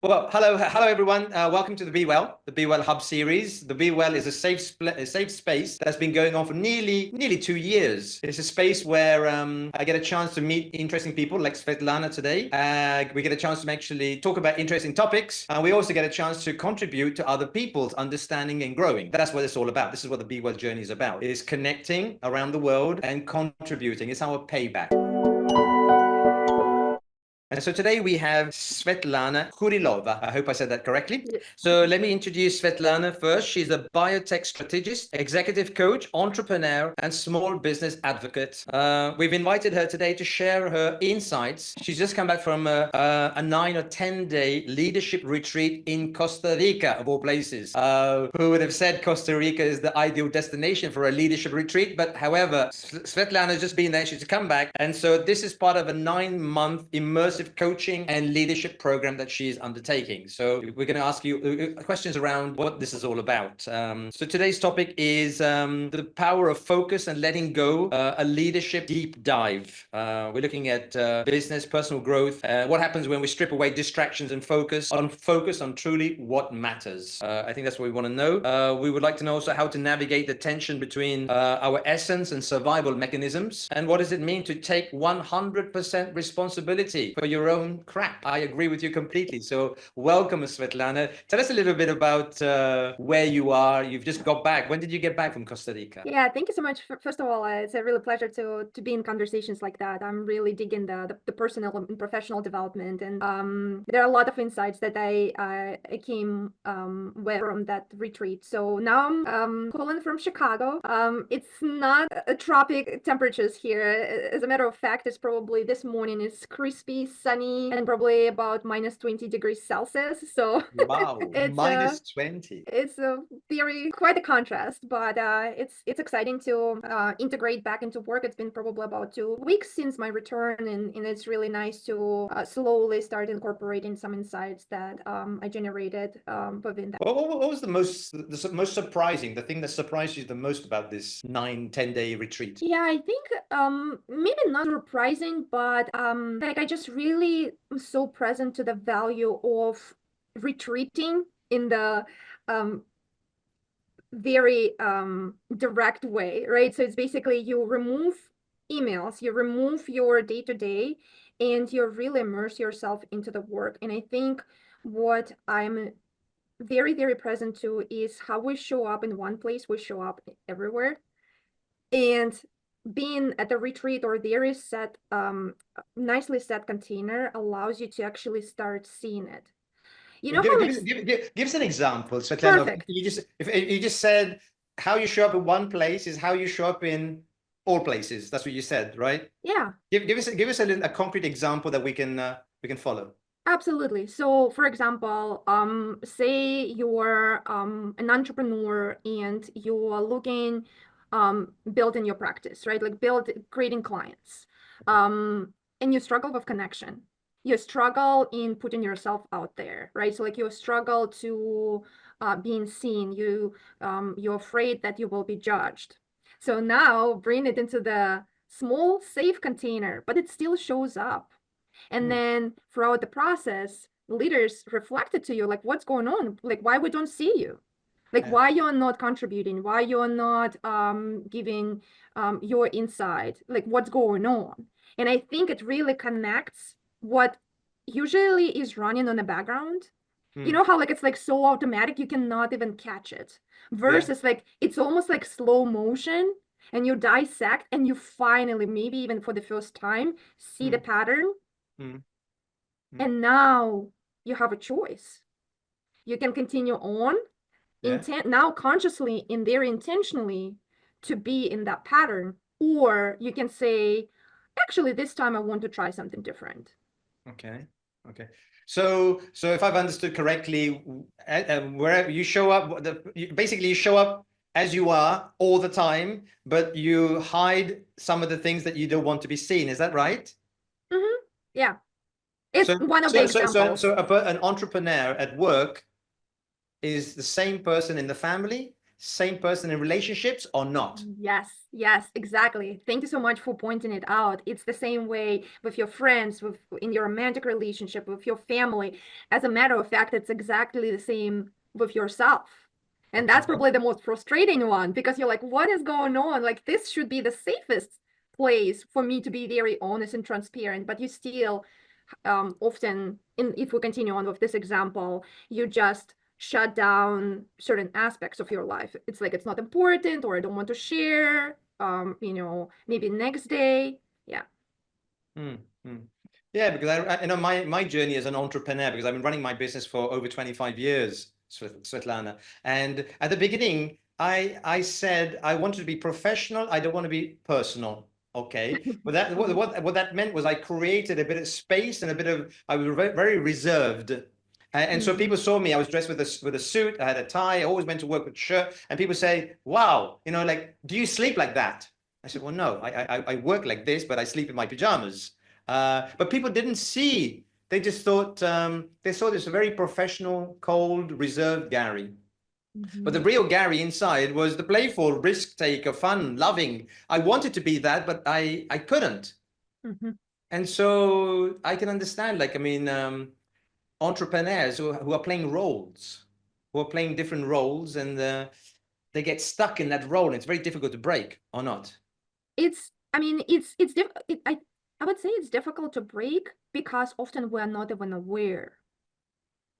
Well, hello everyone. Welcome to the BEwell Hub series. The BEwell is a safe space that's been going on for nearly 2 years. It's a space where I get a chance to meet interesting people like Svetlana today. We get a chance to actually talk about interesting topics, and we also get a chance to contribute to other people's understanding and growing. That's what it's all about. This is what the BEwell journey is about. It is connecting around the world and contributing. It's our payback. And so today we have Svetlana Kurilova. I hope I said that correctly. Yes. So let me introduce Svetlana first. She's a biotech strategist, executive coach, entrepreneur, and small business advocate. We've invited her today to share her insights. She's just come back from a 9 or 10-day leadership retreat in Costa Rica, of all places. Who would have said Costa Rica is the ideal destination for a leadership retreat? But however, Svetlana has just been there. She's come back. And so this is part of a 9-month immersive coaching and leadership program that she is undertaking. So we're going to ask you questions around what this is all about. So today's topic is the power of focus and letting go, a leadership deep dive. We're looking at business, personal growth, what happens when we strip away distractions and focus on truly what matters. I think that's what we want to know. We would like to know also how to navigate the tension between our essence and survival mechanisms, and what does it mean to take 100% responsibility for your own crap. I agree with you completely. So welcome, Svetlana. Tell us a little bit about where you are. You've just got back. When did you get back from Costa Rica? Yeah, thank you so much. First of all, it's a really pleasure to be in conversations like that. I'm really digging the personal and professional development, and there are a lot of insights that I came with from that retreat. So now I'm calling from Chicago. It's not tropic temperatures here. As a matter of fact, it's probably this morning is crispy, sunny, and probably about minus 20 degrees Celsius. So Wow, it's minus 20. It's quite a contrast, but it's exciting to integrate back into work. It's been probably about 2 weeks since my return, and it's really nice to slowly start incorporating some insights that I generated within that. What was the most surprising, the thing that surprised you the most about this 9-10 day retreat? Yeah, I think maybe not surprising, but like I just really am so present to the value of retreating in the very direct way, right? So it's basically you remove emails, you remove your day-to-day, and you really immerse yourself into the work. And I think what I'm very, very present to is how we show up in one place, we show up everywhere. And being at the retreat or very set, nicely set container allows you to actually start seeing it. You know how Give us an example, Svetlana. perfect. If you just said how you show up in one place is how you show up in all places. That's what you said, right? Yeah. Give us a concrete example that we can follow. Absolutely. So, for example, say you're an entrepreneur and you're looking building your practice, right? Like creating clients, and you struggle with connection. You struggle in putting yourself out there, right? So, like you struggle to being seen. You're afraid that you will be judged. So now bring it into the small, safe container, but it still shows up. And then throughout the process, leaders reflected to you, like, what's going on? Like, why we don't see you? Like, why you're not contributing? Why you're not giving your insight? Like, what's going on? And I think it really connects what usually is running on the background. You know how like it's like so automatic you cannot even catch it, versus like it's almost like slow motion, and you dissect and you finally, maybe even for the first time, see the pattern. And now you have a choice. You can continue on, now consciously and very intentionally to be in that pattern, or you can say, actually, this time I want to try something different. Okay. So if I've understood correctly, wherever you show up, basically you show up as you are all the time, but you hide some of the things that you don't want to be seen. Is that right? Yeah. It's one of the examples. So an entrepreneur at work is the same person in the family, same person in relationships or not? Yes, yes, exactly. Thank you so much for pointing it out. It's the same way with your friends, with in your romantic relationship, with your family. As a matter of fact, it's exactly the same with yourself. And that's probably the most frustrating one because you're like, what is going on? Like, this should be the safest place for me to be very honest and transparent, but you still often, if we continue on with this example, you just shut down certain aspects of your life. It's like it's not important, or I don't want to share. Maybe next day. Yeah. Yeah, because I know my journey as an entrepreneur, because I've been running my business for over 25 years, Svetlana. And at the beginning, I said I wanted to be professional. I don't want to be personal. Okay, but that what that meant was I created a bit of space and a bit of I was very reserved. And so people saw me. I was dressed with a suit. I had a tie. I always went to work with a shirt. And people say, "Wow, like, do you sleep like that?" I said, "Well, no. I work like this, but I sleep in my pajamas." But people didn't see. They just thought they saw this very professional, cold, reserved Gary. But the real Gary inside was the playful, risk taker, fun, loving. I wanted to be that, but I couldn't. And so I can understand, like, I mean, entrepreneurs who are playing roles, who are playing different roles, and they get stuck in that role. And it's very difficult to break, or not? I would say it's difficult to break because often we're not even aware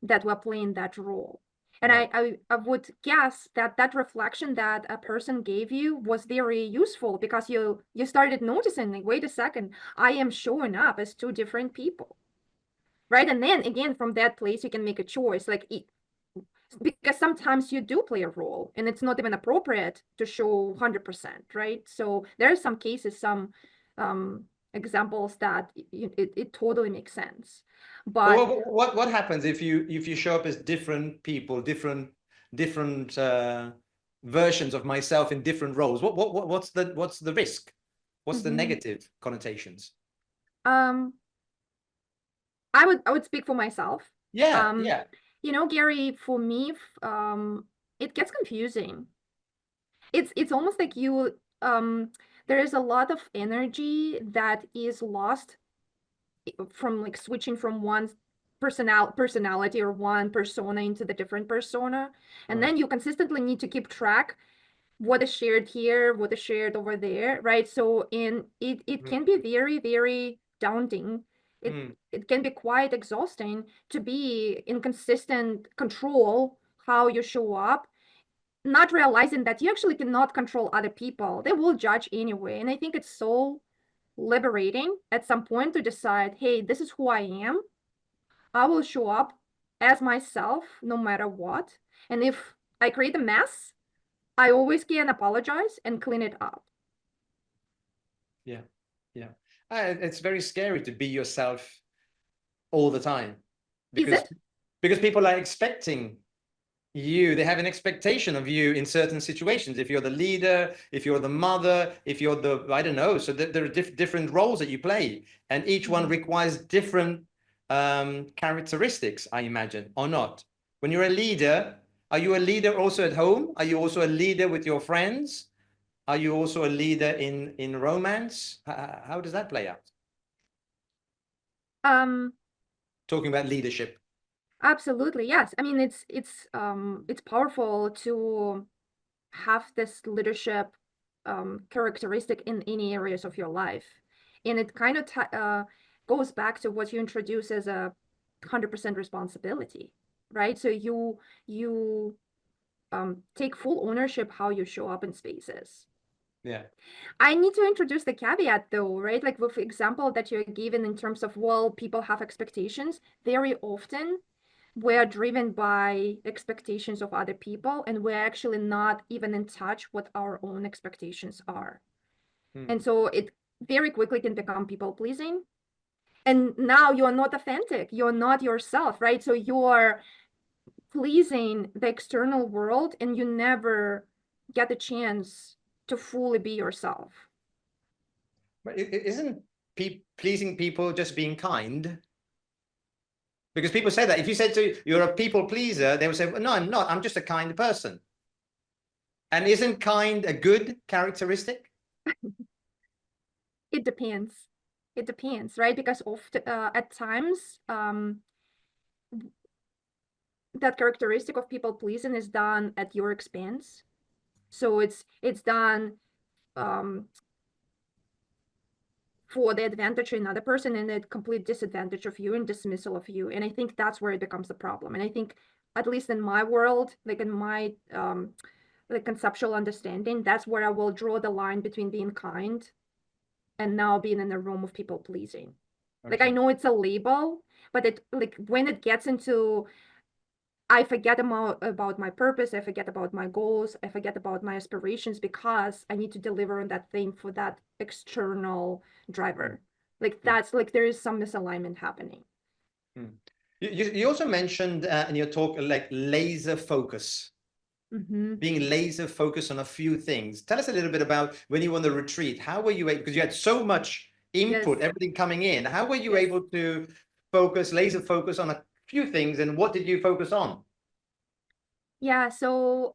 that we're playing that role. And I would guess that that reflection that a person gave you was very useful because you started noticing, like, wait a second, I am showing up as two different people, right? And then again, from that place, you can make a choice, like, because sometimes you do play a role and it's not even appropriate to show 100%, right? So there are some cases, some examples that it totally makes sense. But what happens if you show up as different people, different versions of myself in different roles? What's the risk? What's the negative connotations? I would speak for myself. Yeah. Gary, for me, it gets confusing. It's almost like there is a lot of energy that is lost from, like, switching from one personality or one persona into the different persona, and then you consistently need to keep track what is shared here, what is shared over there, right? So it can be very, very daunting. It can be quite exhausting to be in consistent control how you show up, not realizing that you actually cannot control other people. They will judge anyway. And I think it's so liberating at some point to decide, hey, this is who I am. I will show up as myself no matter what. And if I create a mess, I always can apologize and clean it up. Yeah. It's very scary to be yourself all the time because people are expecting you. They have an expectation of you in certain situations. If you're the leader, if you're the mother, if you're the, I don't know. So there are different roles that you play, and each one requires different characteristics, I imagine, or not. When you're a leader, are you a leader also at home? Are you also a leader with your friends? Are you also a leader in romance? How does that play out? Talking about leadership. Absolutely, yes. I mean, it's powerful to have this leadership characteristic in any areas of your life, and it kind of goes back to what you introduce as a 100% responsibility, right? So you take full ownership how you show up in spaces. Yeah. I need to introduce the caveat though, right? Like with the example that you're given in terms of, well, people have expectations. Very often we're driven by expectations of other people, and we're actually not even in touch what our own expectations are. And so it very quickly can become people pleasing. And now you're not authentic. You're not yourself, right? So you're pleasing the external world and you never get a chance to fully be yourself. But isn't pleasing people just being kind? Because people say that if you said you're a people pleaser, they would say, well, no, I'm not. I'm just a kind person. And isn't kind a good characteristic? It depends. It depends, right? Because often, at times, that characteristic of people pleasing is done at your expense. So it's done for the advantage of another person and the complete disadvantage of you and dismissal of you. And I think that's where it becomes a problem. And I think, at least in my world, like in my like conceptual understanding, that's where I will draw the line between being kind and now being in a room of people pleasing. Okay. Like I know it's a label, but it like when it gets into I forget about my purpose, I forget about my goals, I forget about my aspirations because I need to deliver on that thing for that external driver. Like that's like there is some misalignment happening. You also mentioned in your talk like laser focus. Being laser focused on a few things. Tell us a little bit about when you were on the retreat. How were you able, because you had so much input, Yes. everything coming in. How were you Yes. able to focus, laser focus on a few things, and what did you focus on? Yeah, so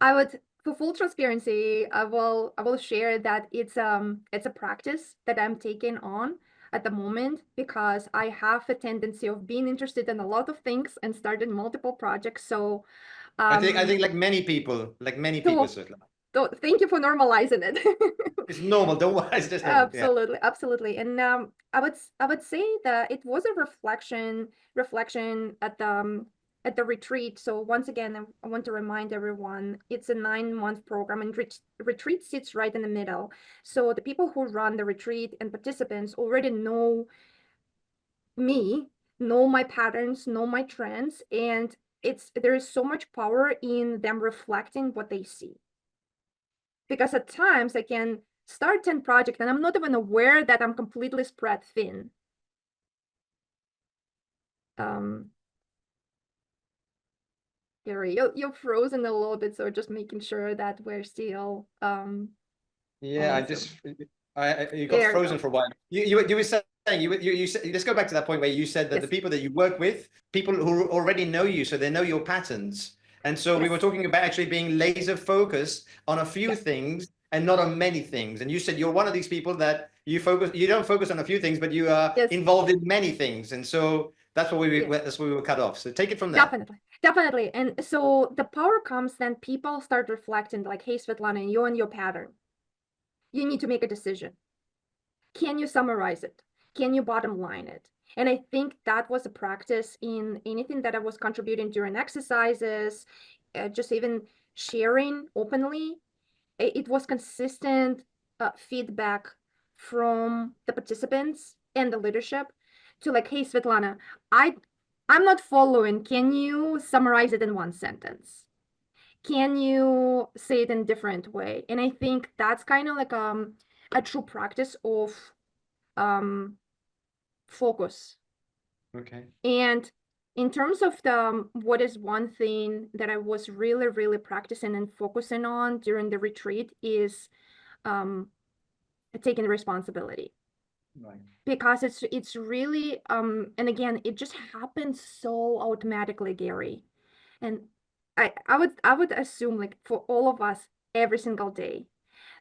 I would, for full transparency, I will share that it's a practice that I'm taking on at the moment because I have a tendency of being interested in a lot of things and starting multiple projects. So I think like many people, so, so thank you for normalizing it. it's normal. Don't worry, it's just normal. Yeah. Absolutely, absolutely. And I would say that it was a reflection at the retreat. So once again, I want to remind everyone it's a 9-month program, and retreat sits right in the middle. So the people who run the retreat and participants already know me, know my patterns, know my trends, and there is so much power in them reflecting what they see. Because at times I can start 10 projects and I'm not even aware that I'm completely spread thin. Gary, you're frozen a little bit, so just making sure that we're still Yeah, also. you got There you frozen go. for a while. You were saying you said, let's go back to that point where you said that Yes. the people that you work with, people who already know you, so they know your patterns. And so we were Yes. talking about actually being laser focused on a few Yes. things and not on many things. And you said you're one of these people that you don't focus on a few things, but you are Yes. involved in many things. And so that's what that's where we were cut off. So take it from there. Definitely. And so the power comes then people start reflecting like, hey, Svetlana, you and your pattern. You need to make a decision. Can you summarize it? Can you bottom line it? And I think that was a practice in anything that I was contributing during exercises, just even sharing openly. It was consistent feedback from the participants and the leadership to like, hey, Svetlana, I'm not following. Can you summarize it in one sentence? Can you say it in a different way? And I think that's kind of like a true practice of focus. Okay. And in terms of the what is one thing that I was really practicing and focusing on during the retreat is taking responsibility. Right. Because it's really and again it just happens so automatically, Gary. And I would assume like for all of us every single day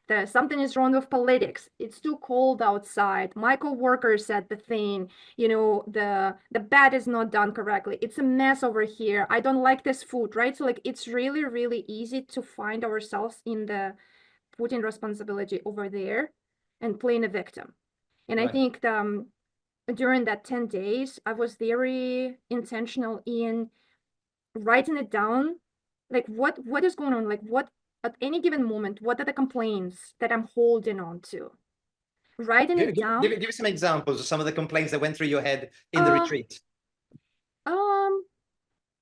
that something is wrong with politics. It's too cold outside. My coworker said the thing, the bed is not done correctly. It's a mess over here. I don't like this food, right? So like it's really easy to find ourselves in the putting responsibility over there and playing a victim. And I think during that 10 days, I was very intentional in writing it down, like what is going on, like what at any given moment, what are the complaints that I'm holding on to? Writing it down. Give me some examples of some of the complaints that went through your head in the Uh, retreat.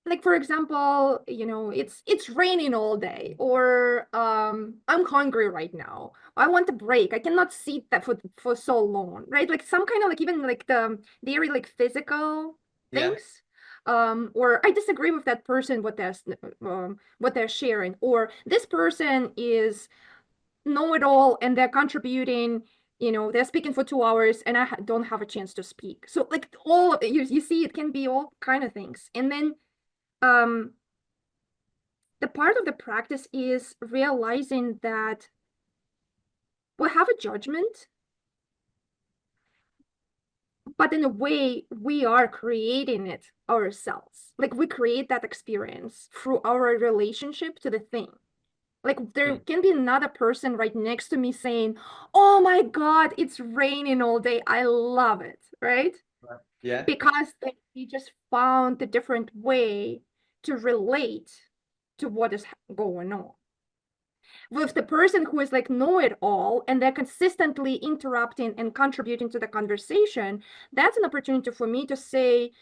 like for example, it's raining all day, or I'm hungry right now. I want a break. I cannot sit that for so long, right? Like some kind of like even like the very like physical things. Or I disagree with that person what they're sharing, or this person is know it all and they're contributing, they're speaking for 2 hours and I don't have a chance to speak. So like all of it, you see it can be all kind of things. And then the part of the practice is realizing that we have a judgment, but in a way, we are creating it ourselves. Like we create that experience through our relationship to the thing. Like there can be another person right next to me saying, "Oh my God, it's raining all day. I love it," right? Right. Yeah. Because they just found a different way to relate to what is going on. With the person who is like know-it-all and they're consistently interrupting and contributing to the conversation, that's an opportunity for me to say,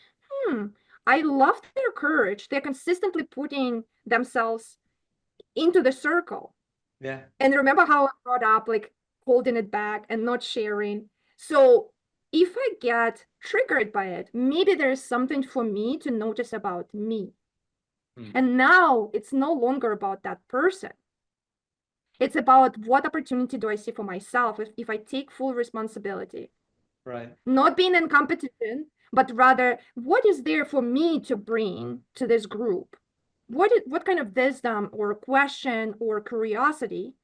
I love their courage. They're consistently putting themselves into the circle. Yeah. And remember how I brought up like holding it back and not sharing. So if I get triggered by it, maybe there's something for me to notice about me. And now it's no longer about that person. It's about what opportunity do I see for myself if I take full responsibility. Right. Not being in competition, but rather what is there for me to bring to this group? What kind of wisdom or question or curiosity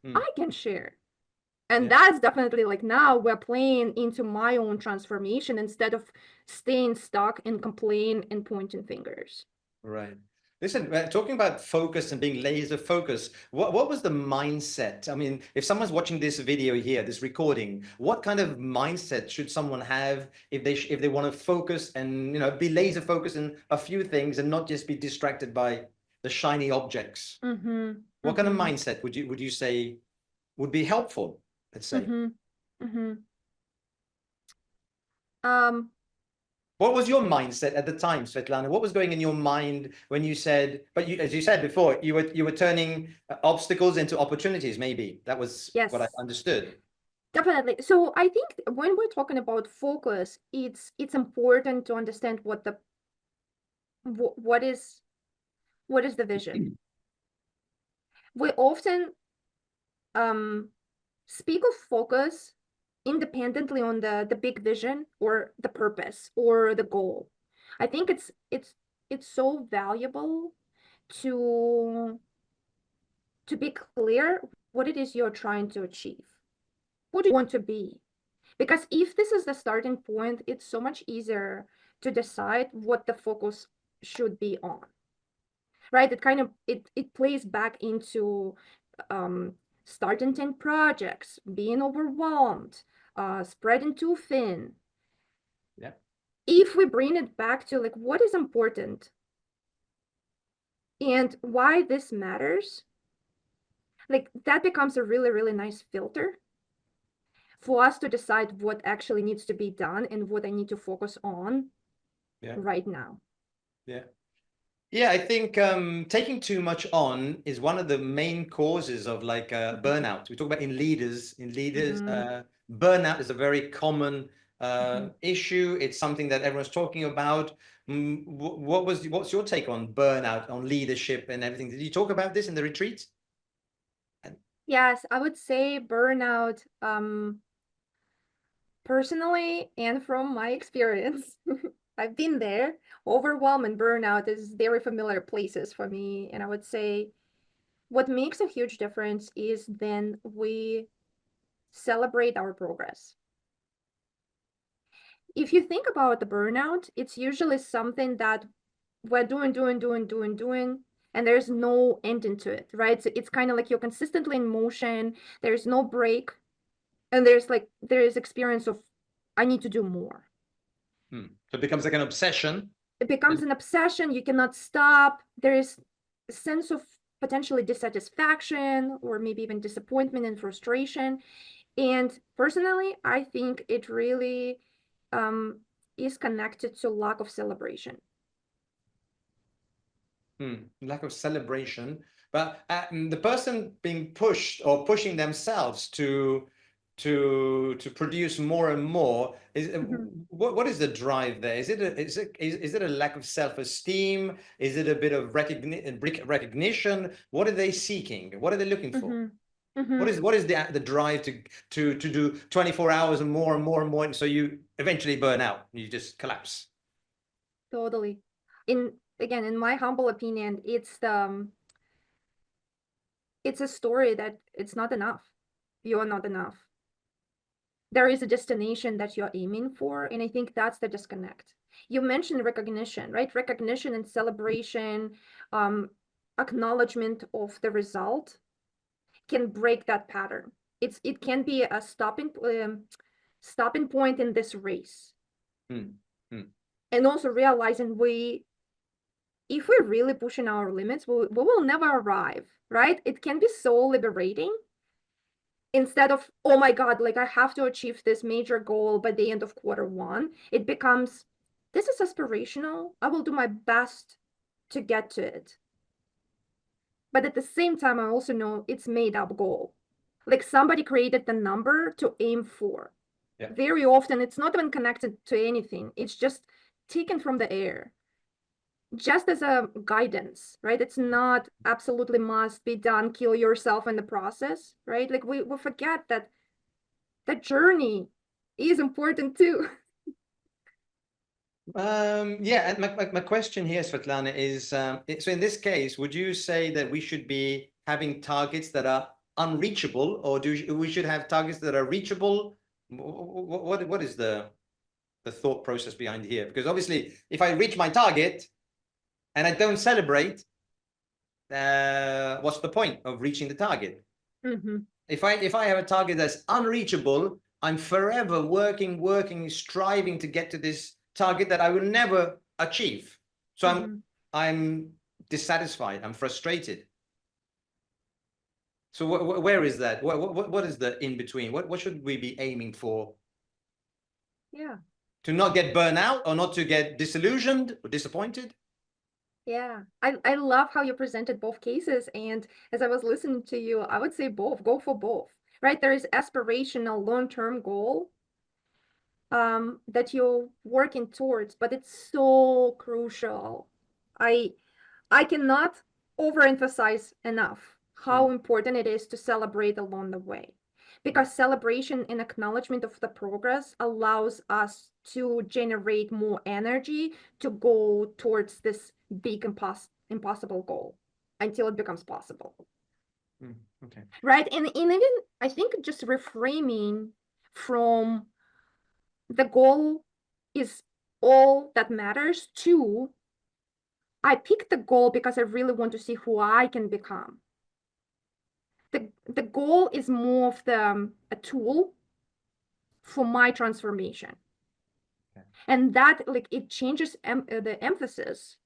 I can share? And that's definitely like now we're playing into my own transformation instead of staying stuck and complain and pointing fingers. Right. Listen, talking about focus and being laser focused, what was the mindset? I mean, if someone's watching this video here, this recording, what kind of mindset should someone have if they want to focus and, you know, be laser focused in a few things and not just be distracted by the shiny objects? What kind of mindset would you say would be helpful? Let's say. What was your mindset at the time, Svetlana? What was going in your mind when you said, but you, as you said before, you were turning obstacles into opportunities, maybe. That was what I Yes, understood. definitely. So I think when we're talking about focus, it's important to understand what is the vision. We often speak of focus independently on the big vision or the purpose or the goal. I think it's so valuable to be clear what it is you're trying to achieve. Who do you want to be? Because if this is the starting point, it's so much easier to decide what the focus should be on. Right? It kind of it plays back into starting 10 projects, being overwhelmed, spreading too thin. Yeah. If we bring it back to like what is important and why this matters, like that becomes a really, really nice filter for us to decide what actually needs to be done and what I need to focus on right now. Yeah. Yeah, I think taking too much on is one of the main causes of like burnout. We talk about in leaders. Burnout is a very common issue. It's something that everyone's talking about. What's your take on burnout, on leadership and everything? Did you talk about this in the retreat? Yes, I would say burnout, personally and from my experience, I've been there. Overwhelm and burnout is very familiar places for me. And I would say what makes a huge difference is then we celebrate our progress. If you think about the burnout, it's usually something that we're doing, and there's no ending to it, right? So it's kind of like you're consistently in motion, there's no break, and there is experience of I need to do more. So it becomes like an obsession. It becomes an obsession, you cannot stop. There is a sense of potentially dissatisfaction or maybe even disappointment and frustration. And personally, I think it really is connected to lack of celebration. Lack of celebration, but the person being pushed or pushing themselves to produce more and more is what is the drive there? Is it a lack of self-esteem? Is it a bit of recognition? What are they seeking? What are they looking for? What is the drive to do 24 hours and more and more and more, and so you eventually burn out, you just collapse? Totally. In my humble opinion, it's it's a story that it's not enough. You're not enough. There is a destination that you're aiming for, and I think that's the disconnect. You mentioned recognition, right? Recognition and celebration, acknowledgement of the result can break that pattern. It can be a stopping point in this race. And also realizing if we're really pushing our limits, we will never arrive, right? It can be so liberating. Instead of, oh my God, like I have to achieve this major goal by the end of Q1, it becomes, this is aspirational. I will do my best to get to it. But at the same time, I also know it's made up goal. Like somebody created the number to aim for. Yeah. Very often, it's not even connected to anything. It's just taken from the air. Just as a guidance, right? It's not absolutely must be done, kill yourself in the process, right? Like we forget that the journey is important too. Yeah, and my question here, Svetlana, is so in this case, would you say that we should be having targets that are unreachable, or we should have targets that are reachable? What is the thought process behind here? Because obviously, if I reach my target and I don't celebrate, what's the point of reaching the target? If I have a target that's unreachable, I'm forever working, striving to get to this target that I will never achieve. So I'm dissatisfied. I'm frustrated. So where is that? What is the in between? What should we be aiming for? Yeah. To not get burnt out or not to get disillusioned or disappointed? Yeah, I love how you presented both cases. And as I was listening to you, I would say both, go for both, right? There is aspirational long-term goal that you're working towards, but it's so crucial. I cannot overemphasize enough how important it is to celebrate along the way, because celebration and acknowledgement of the progress allows us to generate more energy to go towards this big impossible goal until it becomes possible. Okay. Right. And even I think just reframing from the goal is all that matters to I picked the goal because I really want to see who I can become. The goal is more of a tool for my transformation. Okay. And that like it changes the emphasis,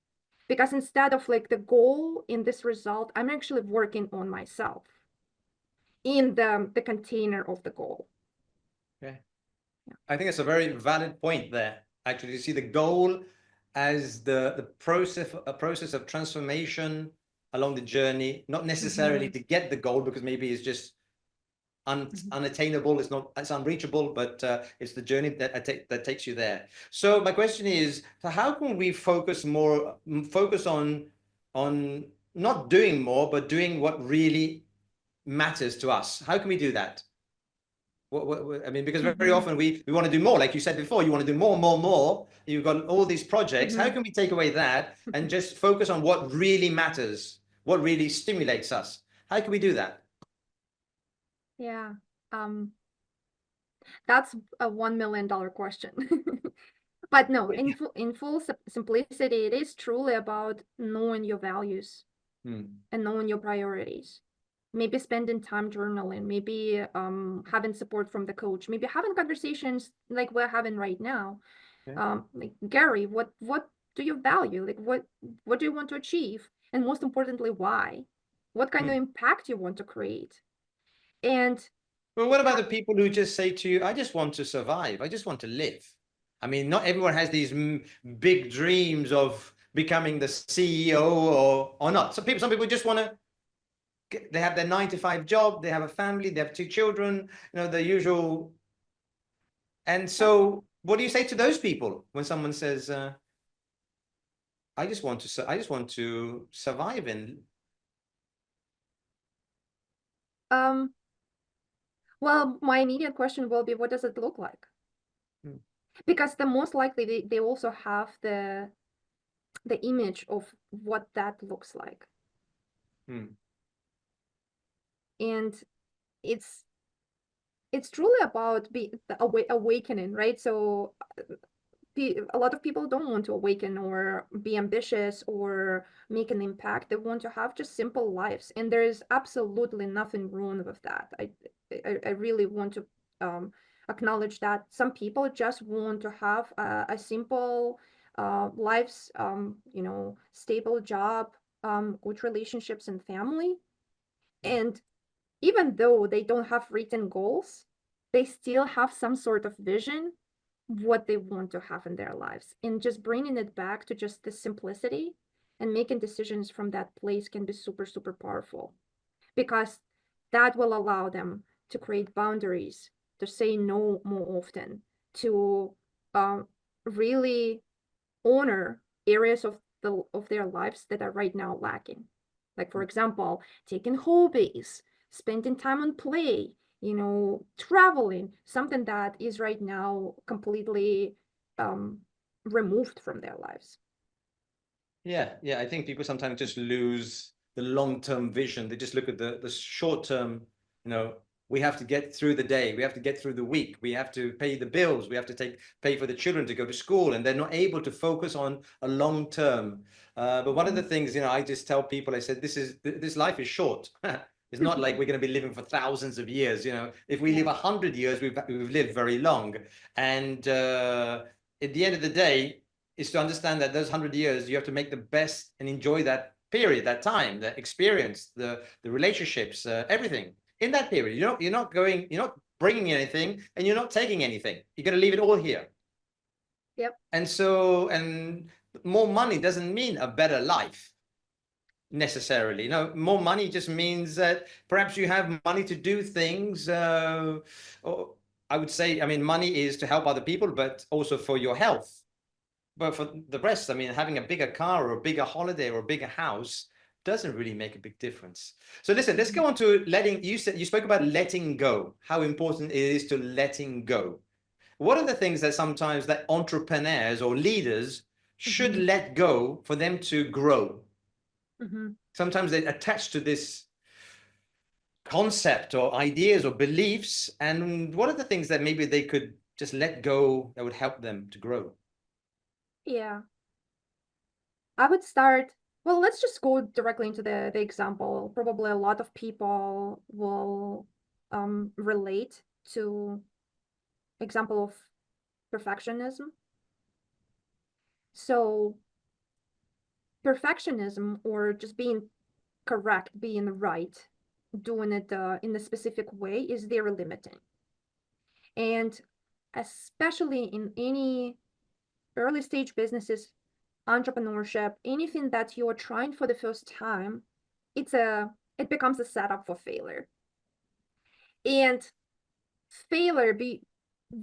because instead of like the goal in this result, I'm actually working on myself in the container of the goal. Okay. Yeah. I think it's a very valid point there. Actually, you see the goal as the process of transformation along the journey, not necessarily to get the goal, because maybe it's just unattainable, it's unreachable, but it's the journey that takes you there. So my question is, so how can we focus on not doing more, but doing what really matters to us? How can we do that? I mean, because very often we want to do more, like you said before, you want to do more. You've got all these projects. How can we take away that and just focus on what really matters, what really stimulates us? How can we do that? Yeah, that's a $1 million question. But no, in full simplicity, it is truly about knowing your values and knowing your priorities. Maybe spending time journaling, maybe having support from the coach, maybe having conversations like we're having right now. Okay. Like, Gary, what do you value? Like, what do you want to achieve? And most importantly, why? What kind of impact you want to create? And well, what about the people who just say to you, I just want to survive, I just want to live? I mean, not everyone has these big dreams of becoming the CEO or not. Some people just want to, they have their 9-to-5 job, they have a family, they have 2 children, the usual. And so what do you say to those people when someone says, I just want to survive and well, my immediate question will be, what does it look like? Because the most likely they also have the image of what that looks like. And it's truly about awakening, right? So a lot of people don't want to awaken or be ambitious or make an impact. They want to have just simple lives, and there is absolutely nothing wrong with that. I really want to acknowledge that some people just want to have a simple lives, stable job, good relationships and family. And even though they don't have written goals, they still have some sort of vision what they want to have in their lives, and just bringing it back to just the simplicity and making decisions from that place can be super, super powerful, because that will allow them to create boundaries, to say no more often, to really honor areas of their lives that are right now lacking. Like, for example, taking hobbies, spending time on play, traveling, something that is right now completely removed from their lives. Yeah, I think people sometimes just lose the long-term vision. They just look at the short-term, we have to get through the day, we have to get through the week, we have to pay the bills, we have to pay for the children to go to school, and they're not able to focus on a long-term. But one of the things, I just tell people, I said, this life is short. It's not like we're going to be living for thousands of years. If we live 100 years, we've lived very long. And at the end of the day, is to understand that those 100 years, you have to make the best and enjoy that period, that time, the experience, the relationships, everything in that period. You're not bringing anything, and you're not taking anything. You're going to leave it all here. Yep. And more money doesn't mean a better life necessarily. More money just means that perhaps you have money to do things, or I would say, money is to help other people, but also for your health. But for the rest, having a bigger car or a bigger holiday or a bigger house doesn't really make a big difference. So listen, let's go on to you spoke about letting go, how important it is to letting go. What are the things that sometimes that entrepreneurs or leaders should let go for them to grow? Sometimes they attach to this concept or ideas or beliefs. And what are the things that maybe they could just let go that would help them to grow? Yeah. I would start, well, let's just go directly into the example. Probably a lot of people will relate to example of perfectionism. So perfectionism, or just being correct, being right, doing it in a specific way, is very limiting. And especially in any early stage businesses, entrepreneurship, anything that you're trying for the first time, it becomes a setup for failure. And failure be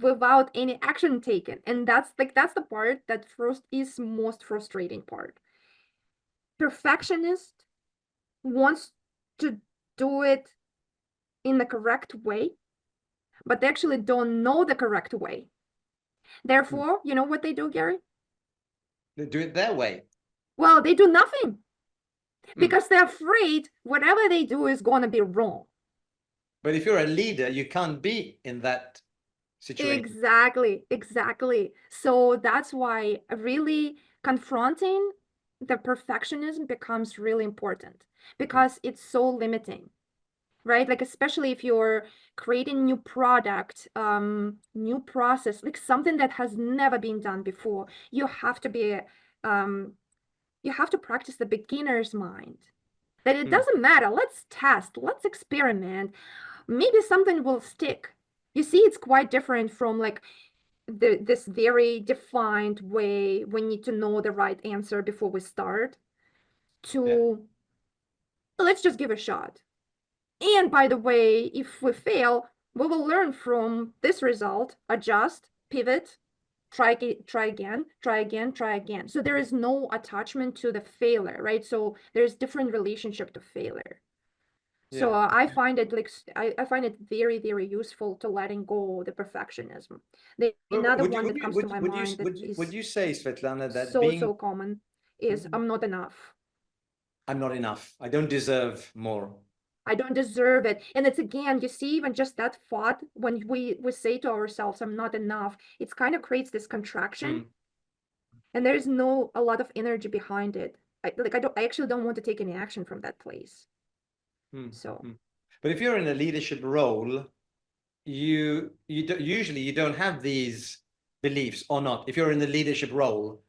without any action taken. And that's the part that first is most frustrating part. Perfectionist wants to do it in the correct way, but they actually don't know the correct way. Therefore, you know what they do, Gary? They do it their way. Well, they do nothing because they're afraid whatever they do is going to be wrong. But if you're a leader, you can't be in that situation. Exactly. So that's why really confronting the perfectionism becomes really important, because it's so limiting, right? Like, especially if you're creating new product, new process, like something that has never been done before, you have to be, you have to practice the beginner's mind. That it doesn't matter. Let's test, let's experiment. Maybe something will stick. You see, it's quite different from like this very defined way, we need to know the right answer before we start, to let's just give a shot. And by the way, if we fail, we will learn from this result, adjust, pivot, try again. So there is no attachment to the failure, right? So there's different relationship to failure. So I find it I find it very, very useful to letting go the perfectionism. Another one that comes to my mind that is would you say, Svetlana, that so common is I'm not enough. I'm not enough. I don't deserve more. I don't deserve it. And it's, again, you see, even just that thought, when we say to ourselves, I'm not enough, it kind of creates this contraction, and there's a lot of energy behind it. I actually don't want to take any action from that place. So, but if you're in a leadership role, usually you don't have these beliefs, or not. If you're in the leadership role,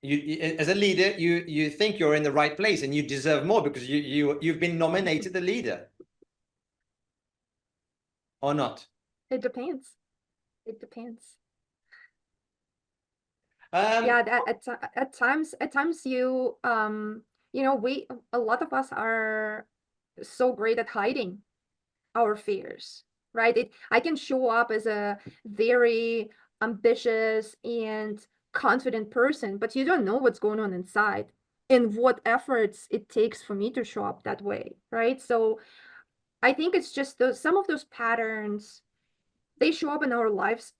you as a leader, you think you're in the right place and you deserve more because you've been nominated a leader, or not. it depends. It depends. Yeah, At times you a lot of us are so great at hiding our fears, right? I can show up as a very ambitious and confident person, but you don't know what's going on inside and what efforts it takes for me to show up that way, right? So I think it's just some of those patterns, they show up in our lives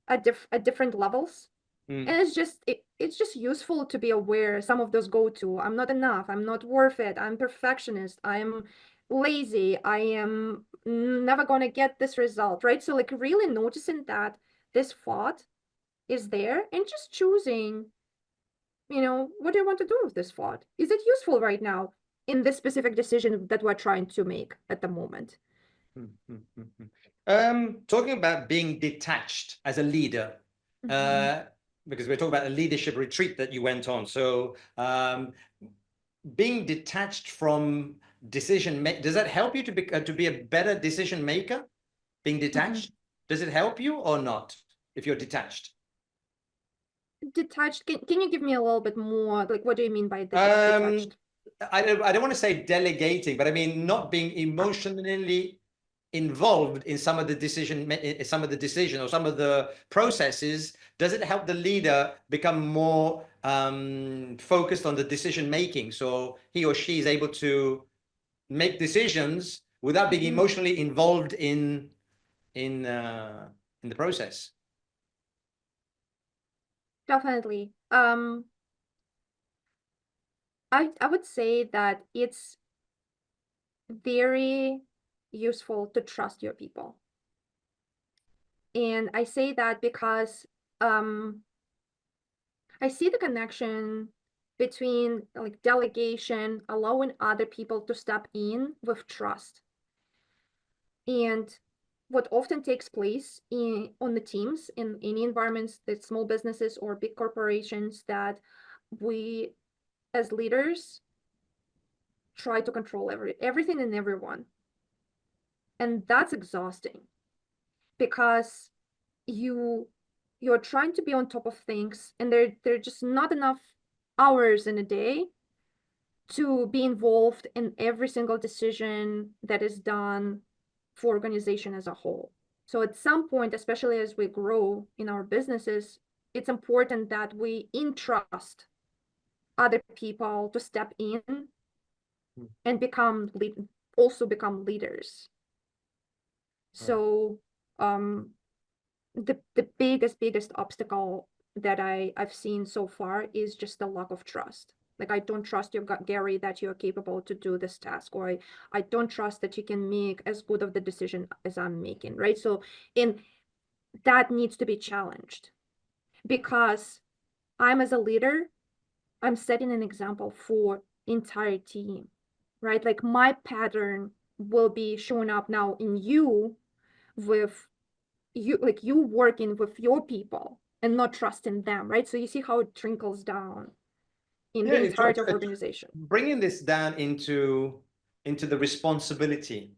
at different levels. And it's just useful to be aware. Some of those go to, I'm not enough, I'm not worth it, I'm perfectionist, I'm lazy, I am never going to get this result, right? So like really noticing that this thought is there and just choosing, what do I want to do with this thought? Is it useful right now in this specific decision that we're trying to make at the moment? Talking about being detached as a leader, because we're talking about a leadership retreat that you went on. So being detached from decision making, does that help you to be a better decision maker? Being detached, does it help you or not if you're detached? Detached, can you give me a little bit more, like, what do you mean by detached? I don't want to say delegating, but I mean not being emotionally involved in some of the decision or some of the processes. Does it help the leader become more focused on the decision making, so he or she is able to make decisions without being emotionally involved in the process? Definitely. I would say that it's very useful to trust your people. And I say that because I see the connection between like delegation, allowing other people to step in with trust. And what often takes place on the teams in any environments, that small businesses or big corporations, that we as leaders try to control everything and everyone. And that's exhausting because you're trying to be on top of things, and there are just not enough hours in a day to be involved in every single decision that is done for organization as a whole. So at some point, especially as we grow in our businesses, it's important that we entrust other people to step in and also become leaders. So the biggest obstacle that I've seen so far is just the lack of trust. Like, I don't trust you, Gary, that you're capable to do this task, or I don't trust that you can make as good of the decision as I'm making, right? So that needs to be challenged, because as a leader, I'm setting an example for entire team, right? Like, my pattern will be showing up now in you, with you working with your people and not trusting them, right? So you see how it trickles down in the entirety of organization. Bringing this down into the responsibility.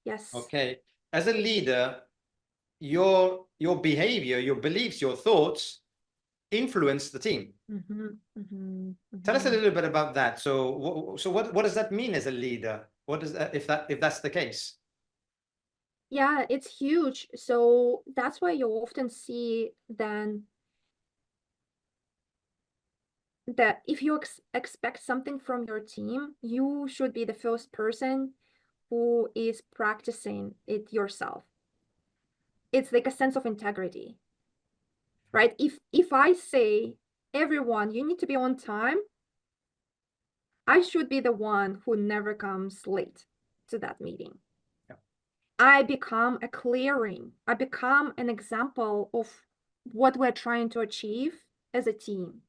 Yes. Okay, as a leader, your behavior, your beliefs, your thoughts influence the team. Tell us a little bit about that. So what does that mean as a leader? What does that, if that's the case? Yeah, it's huge. So that's why you often see then that if you expect something from your team, you should be the first person who is practicing it yourself. It's like a sense of integrity, right? If I say, everyone, you need to be on time, I should be the one who never comes late to that meeting. Yeah. I become a clearing. I become an example of what we're trying to achieve as a team.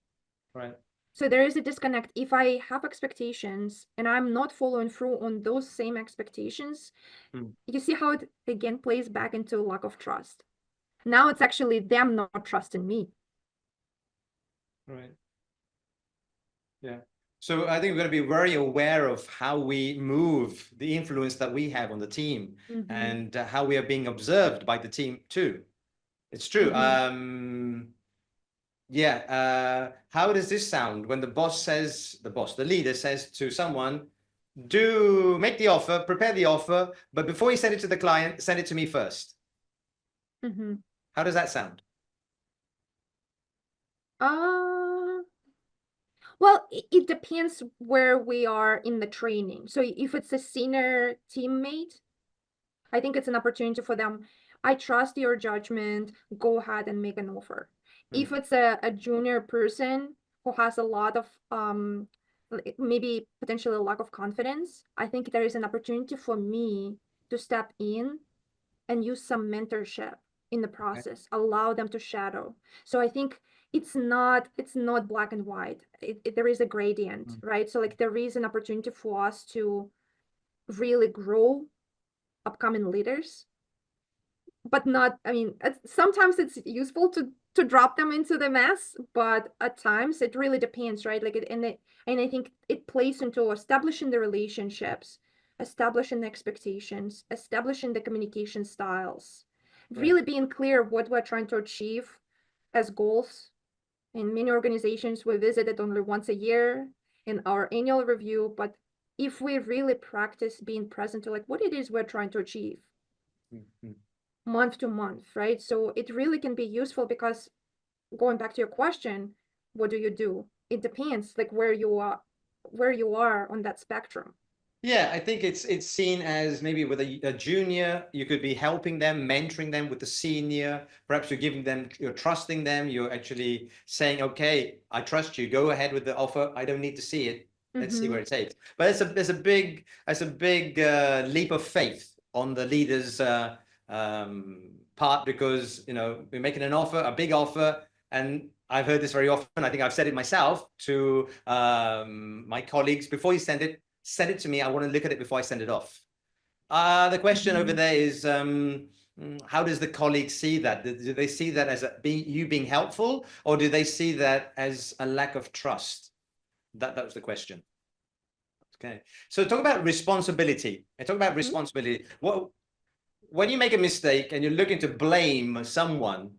Right. So there is a disconnect. If I have expectations and I'm not following through on those same expectations, you see how it again plays back into lack of trust. Now it's actually them not trusting me. Right. Yeah. So I think we're going to be very aware of how we move, the influence that we have on the team, and how we are being observed by the team too. It's true. Yeah. How does this sound when the leader says to someone, do make the offer, prepare the offer, but before you send it to the client, send it to me first. How does that sound? Well, it depends where we are in the training. So if it's a senior teammate, I think it's an opportunity for them. I trust your judgment. Go ahead and make an offer. If it's a junior person who has a lot of maybe potentially a lack of confidence, I think there is an opportunity for me to step in and use some mentorship in the process, allow them to shadow. So I think it's not black and white. There is a gradient, right? So like there is an opportunity for us to really grow upcoming leaders, but not, I mean, sometimes it's useful to drop them into the mess, but at times it really depends, right? Like and I think it plays into establishing the relationships, establishing the expectations, establishing the communication styles, really being clear what we're trying to achieve as goals. In many organizations, we visit it only once a year in our annual review, but if we really practice being present to like what it is we're trying to achieve month to month, right? So it really can be useful because going back to your question, what do you do? It depends like where you are on that spectrum. Yeah, I think it's seen as maybe with a junior, you could be helping them, mentoring them. With the senior, perhaps you're giving them, you're trusting them. You're actually saying, okay, I trust you. Go ahead with the offer. I don't need to see it. Let's see where it takes. But there's a big leap of faith on the leader's part, because we're making an offer, a big offer, and I've heard this very often. I think I've said it myself to my colleagues: before you send it to me. I want to look at it before I send it off. The question over there is, how does the colleague see that? Do they see that as you being helpful, or do they see that as a lack of trust? That was the question. Okay. So talk about responsibility. When you make a mistake and you're looking to blame someone,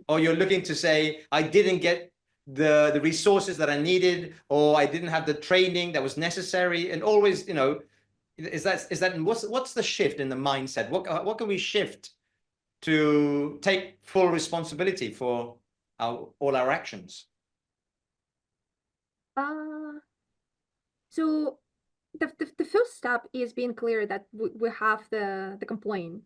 or you're looking to say, I didn't get the resources that I needed, or I didn't have the training that was necessary, and always, is that what's the shift in the mindset? What can we shift to take full responsibility for all our actions? So the first step is being clear that we have the complaint.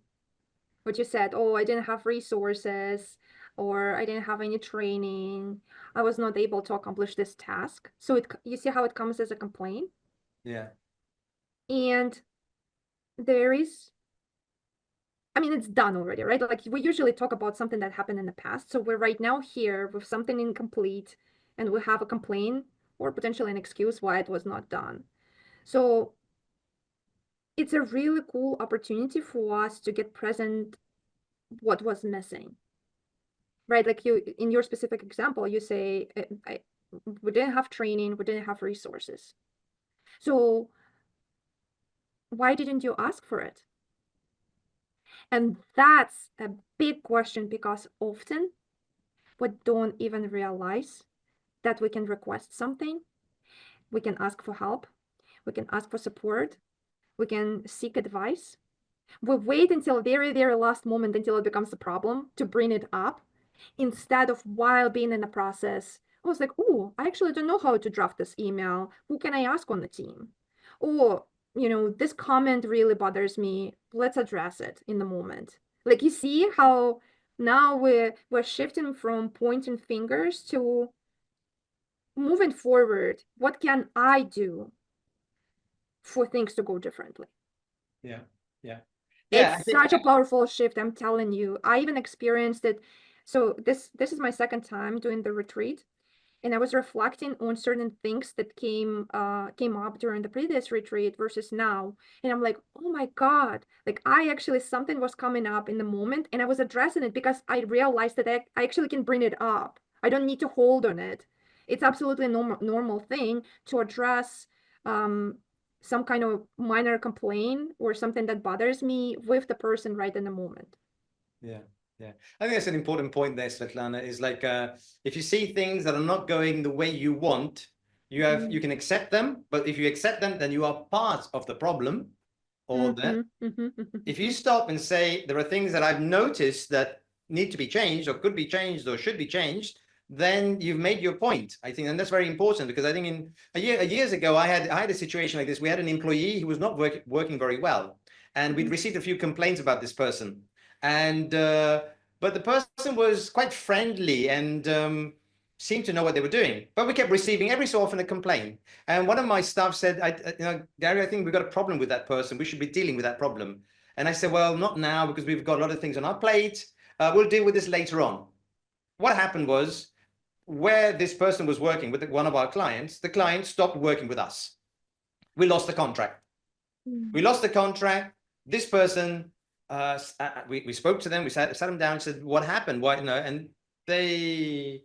What you said, oh, I didn't have resources, or I didn't have any training, I was not able to accomplish this task. So you see how it comes as a complaint? Yeah. And there is, I mean, it's done already, right? Like we usually talk about something that happened in the past. So we're right now here with something incomplete, and we have a complaint or potentially an excuse why it was not done. So it's a really cool opportunity for us to get present what was missing, right? Like in your specific example, you say, we didn't have training, we didn't have resources. So why didn't you ask for it? And that's a big question, because often we don't even realize that we can request something, we can ask for help, we can ask for support, we can seek advice. We wait until very, very last moment until it becomes a problem to bring it up, instead of while being in the process. I was like, oh, I actually don't know how to draft this email. Who can I ask on the team? Or, this comment really bothers me. Let's address it in the moment. Like, you see how now we're shifting from pointing fingers to moving forward. What can I do for things to go differently. Yeah. Yeah. It's such a powerful shift, I'm telling you. I even experienced it. So this is my second time doing the retreat, and I was reflecting on certain things that came up during the previous retreat versus now, and I'm like, oh my God, like I actually, something was coming up in the moment, and I was addressing it because I realized that I actually can bring it up. I don't need to hold on it. It's absolutely a normal thing to address some kind of minor complaint or something that bothers me with the person right in the moment. Yeah. Yeah. I think that's an important point there, Svetlana, is like, if you see things that are not going the way you want, you can accept them, but if you accept them, then you are part of the problem. Or that if you stop and say, there are things that I've noticed that need to be changed or could be changed or should be changed, then you've made your point, I think. And that's very important, because I think in years ago, I had a situation like this. We had an employee who was not working very well, and we'd received a few complaints about this person. And but the person was quite friendly and seemed to know what they were doing. But we kept receiving every so often a complaint. And one of my staff said, Gary, I think we've got a problem with that person. We should be dealing with that problem. And I said, well, not now, because we've got a lot of things on our plate. We'll deal with this later on. What happened was, where this person was working with one of our clients, the client stopped working with us. We lost the contract. We lost the contract. This person, we spoke to them, we sat them down and said, what happened? Why, and they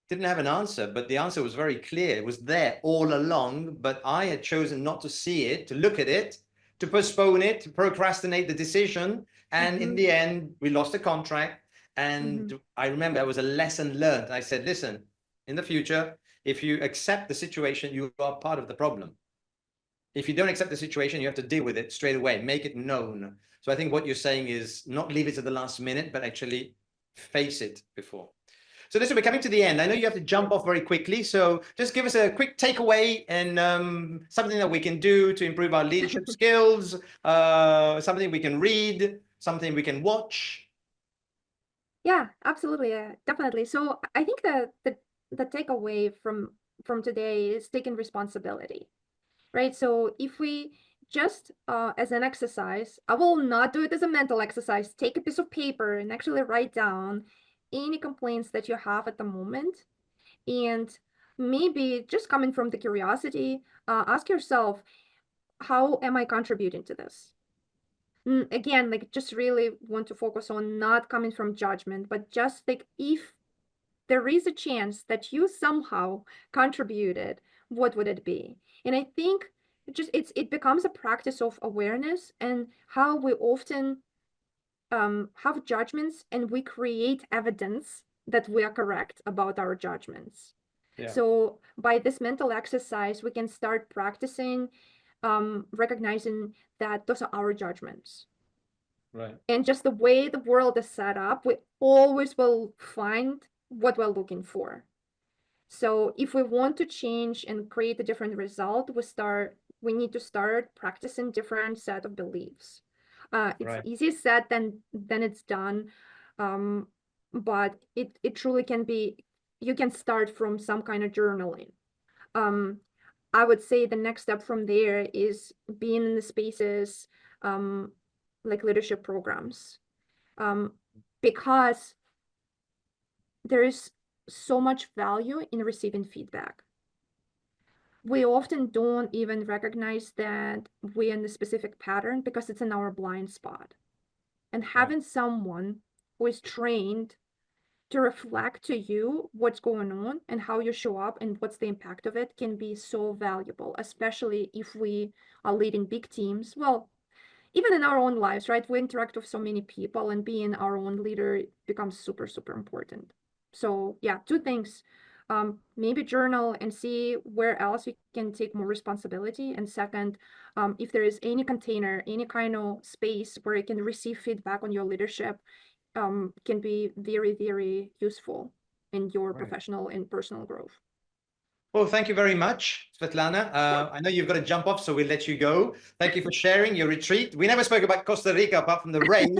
didn't have an answer, but the answer was very clear. It was there all along, but I had chosen not to see it, to look at it, to postpone it, to procrastinate the decision. And in the end, we lost the contract. And I remember it was a lesson learned. I said, listen, in the future, if you accept the situation, you are part of the problem. If you don't accept the situation, you have to deal with it straight away, make it known. So I think what you're saying is not leave it to the last minute, but actually face it before. So listen, we're coming to the end. I know you have to jump off very quickly. So just give us a quick takeaway and something that we can do to improve our leadership skills, something we can read, something we can watch. Yeah, absolutely. Definitely. So I think the takeaway from today is taking responsibility, right? So if we just as an exercise, I will not do it as a mental exercise. Take a piece of paper and actually write down any complaints that you have at the moment. And maybe just coming from the curiosity, ask yourself, how am I contributing to this? Again, like just really want to focus on not coming from judgment, but just like if there is a chance that you somehow contributed, what would it be? And I think it becomes a practice of awareness and how we often have judgments and we create evidence that we are correct about our judgments. Yeah. So by this mental exercise, we can start practicing recognizing that those are our judgments. Right. And just the way the world is set up, we always will find what we're looking for. So if we want to change and create a different result, we need to start practicing different set of beliefs. It's easier said than it's done. But it truly can be, you can start from some kind of journaling. I would say the next step from there is being in the spaces like leadership programs, because there is so much value in receiving feedback. We often don't even recognize that we're in a specific pattern because it's in our blind spot. And having someone who is trained to reflect to you what's going on and how you show up and what's the impact of it can be so valuable, especially if we are leading big teams. Well, even in our own lives, right? We interact with so many people, and being our own leader becomes super, super important. So yeah, two things. Maybe journal and see where else you can take more responsibility. And second, if there is any container, any kind of space where you can receive feedback on your leadership, can be very, very useful in your professional and personal growth. Well, thank you very much, Svetlana. I know you've got to jump off, so we'll let you go. Thank you for sharing your retreat. We never spoke about Costa Rica apart from the rain,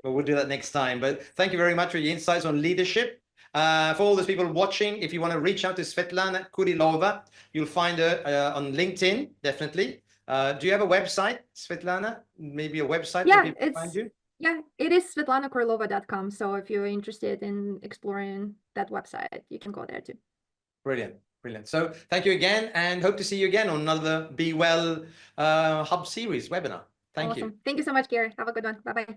but we'll do that next time. But thank you very much for your insights on leadership. For all those people watching, if you want to reach out to Svetlana Kurilova, you'll find her on LinkedIn, definitely. Do you have a website, Svetlana? Maybe a website Yeah, where people find you? yeah, it is SvetlanAKurilova.com. So if you're interested in exploring that website, you can go there too. Brilliant. Brilliant. So thank you again, and hope to see you again on another BEwell Hub series webinar. Thank you. Awesome. Thank you so much, Gary. Have a good one. Bye-bye.